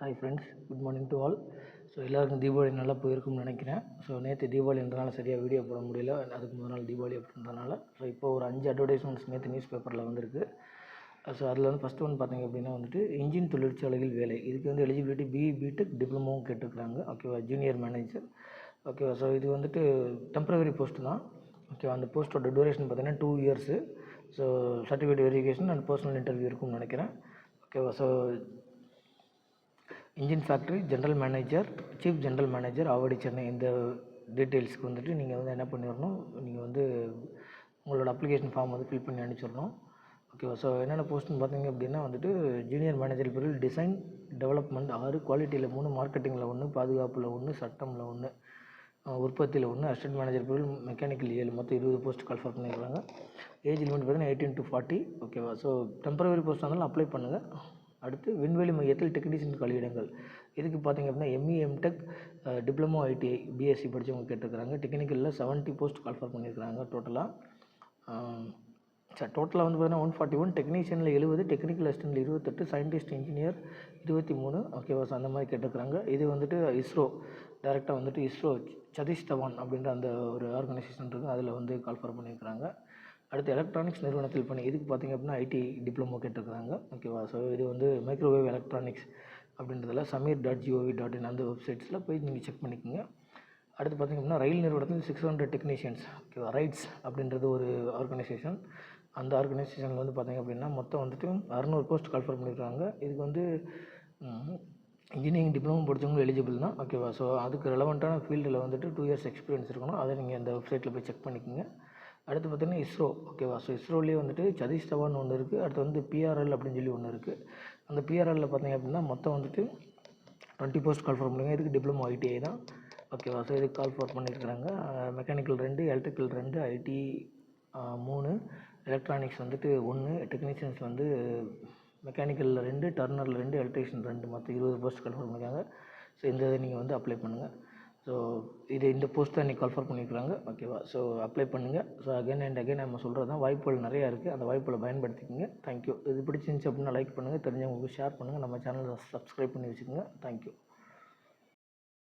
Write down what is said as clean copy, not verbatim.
Hi friends, good morning to all. So எல்லாருக்கும் தீபாவளி நல்லா போயிருக்கும்னு நினைக்கிறேன். ஸோ நேற்று தீபாவளின்றனால சரியாக வீடியோ போட முடியல, அதுக்கு முதல் நாள் தீபாவளி அப்படின்றதுனால. ஸோ இப்போ ஒரு 5 அட்வர்டைஸ்மெண்ட்ஸ் நேற்று நியூஸ் பேப்பரில் வந்திருக்கு. ஸோ அதில் வந்து ஃபஸ்ட்டு ஒன்று பார்த்தீங்க அப்படின்னா வந்துட்டு இன்ஜின் தொழிற்சாலைகள் வேலை, இதுக்கு வந்து எலிஜிபிலிட்டி பிடெக் டிப்ளமோவும் கேட்டுருக்குறாங்க. ஓகேவா, ஜூனியர் மேனேஜர். ஓகேவா, ஸோ இது வந்துட்டு டெம்பரவரி போஸ்ட்டு தான். ஓகேவா, அந்த போஸ்ட்டோட டூரேஷன் பார்த்தீங்கன்னா 2 years. So certificate verification and personal interview இருக்கும்னு நினைக்கிறேன். ஓகேவா, so engine factory general manager, chief general manager, Avadi Chennai. இந்த டீட்டெயில்ஸ்க்கு வந்துட்டு நீங்கள் வந்து என்ன பண்ணிடணும், நீங்கள் வந்து உங்களோட அப்ளிகேஷன் ஃபார்ம் வந்து ஃபில் பண்ணி அனுப்பிச்சிடணும். ஓகேவா, ஸோ என்னென்ன போஸ்ட்னு பார்த்தீங்க அப்படின்னா வந்துட்டு ஜூனியர் மேனேஜர் பிரிவில் டிசைன் டெவலப்மெண்ட் 6, குவாலிட்டியில் 3, மார்க்கெட்டிங்கில் 1, பாதுகாப்பில் 1, சட்டமில் 1, உற்பத்தியில் 1, அசிஸ்டன்ட் மேனேஜர் பிரிவில் மெக்கானிக்கல் 7, மொத்தம் 20 போஸ்ட் கால்ஃபர் பண்ணியிருக்காங்க. ஏஜ் லிமிட் பார்த்தீங்கன்னா 18 to 40. ஓகேவா, ஸோ டெம்பரவரி போஸ்ட் இருந்தாலும் அப்ளை பண்ணுங்கள். அடுத்து விண்வெளி மையத்தில் டெக்னீஷியன் காலியிடங்கள், இதுக்கு பார்த்திங்க அப்படின்னா ME, MTech, diploma, ITI, BSc படித்தவங்க கேட்டிருக்கிறாங்க. டெக்னிக்கலில் 70 போஸ்ட் கால்ஃபர் பண்ணியிருக்கிறாங்க டோட்டலாக. டோட்டலாக வந்து பார்த்தீங்கன்னா 141, டெக்னீஷியனில் 70, டெக்னிக்கல் அசிஸ்டன்ட்டில் 28, சயின்டிஸ்ட் இன்ஜினியர் 23. ஓகேவா, ஸோ அந்த மாதிரி கேட்டிருக்கிறாங்க. இது வந்துட்டு இஸ்ரோ டேரெக்டாக வந்துட்டு இஸ்ரோ சதீஷ் தவான் அப்படின்ற அந்த ஒரு ஆர்கனைசேஷன் இருக்குது, அதில் வந்து கால்ஃபர் பண்ணியிருக்கிறாங்க. அடுத்து எலக்ட்ரானிக்ஸ் நிறுவனத்தில் பணி, இதுக்கு பார்த்திங்க அப்படின்னா ஐடி டிப்ளமோ கேட்டிருக்கிறாங்க. ஓகேவா, ஸோ இது வந்து மைக்ரோவேவ் எலக்ட்ரானிக்ஸ் அப்படின்றதில் samir.gov.in அந்த வெப்சைட்ஸில் போய் நீங்கள் செக் பண்ணிக்கோங்க. அடுத்து பார்த்திங்க அப்படின்னா ரயில் நிறுவனத்தில் 600 டெக்னீஷியன்ஸ். ஓகேவா, ரைட்ஸ் அப்படின்றது ஒரு ஆர்கனைசேஷன். அந்த ஆர்கனைசேஷனில் வந்து பார்த்திங்க அப்படின்னா மொத்தம் வந்துட்டு 600 போஸ்ட் கால்ஃபர் பண்ணியிருக்காங்க. இதுக்கு வந்து இன்ஜினியரிங் டிப்ளமோ படித்தவங்க எலிஜிபிள் தான். ஓகேவா, ஸோ அதுக்கு ரெலவெண்ட்டான ஃபீல்டில் வந்துட்டு 2 இயர்ஸ் எக்ஸ்பீரியன்ஸ் இருக்கணும். அதை நீங்கள் அந்த வெப்சைட்டில் போய் செக் பண்ணிக்கோங்க. அடுத்து பார்த்திங்கன்னா இஸ்ரோ. ஓகேவா, ஸோ இஸ்ரோலேயே வந்துட்டு சதீஷ் தவான் ஒன்று இருக்குது. அடுத்து வந்து பிஆர்எல் அப்படின்னு சொல்லி ஒன்று இருக்குது. அந்த பிஆர்எல்லில் பார்த்திங்க அப்படின்னா மொத்தம் வந்துட்டு 20 போஸ்ட் கால்ஃபர் பண்ணுங்க. இதுக்கு டிப்ளமோ ஐடிஐ தான். ஓகேவா, ஸோ இதுக்கு கால்ஃபர் பண்ணியிருக்கிறாங்க. மெக்கானிக்கல் 2, எலக்ட்ரிக்கல் 2, ஐடி 3, எலக்ட்ரானிக்ஸ் வந்துட்டு 1, டெக்னீஷியன்ஸ் வந்து மெக்கானிக்கலில் 2, டர்னரில் 2, எலக்ட்ரிஷியன் 2, மொத்தம் 20 போஸ்ட் கால்ஃபர் பண்ணியிருக்காங்க. ஸோ இந்த இதை நீங்கள் வந்து அப்ளை பண்ணுங்கள். ஸோ இந்த போஸ்ட் தான் இன்றைக்கி கால்ஃபர் பண்ணியிருக்கிறாங்க. ஓகேவா, ஸோ அப்ளை பண்ணுங்கள். ஸோ அகைன் அண்ட் அகைன் நம்ம சொல்கிறது தான், வாய்ப்புகள் நிறையா இருக்குது, அந்த வாய்ப்புகளை பயன்படுத்திக்கோங்க. தேங்க்யூ. இது பிடிச்சிருந்துச்சி அப்படின்னா லைக் பண்ணுங்கள், தெரிஞ்சவங்களுக்கு ஷேர் பண்ணுங்கள், நம்ம சேனலை சப்ஸ்கிரைப் பண்ணி வச்சுக்கோங்க. தேங்க்யூ.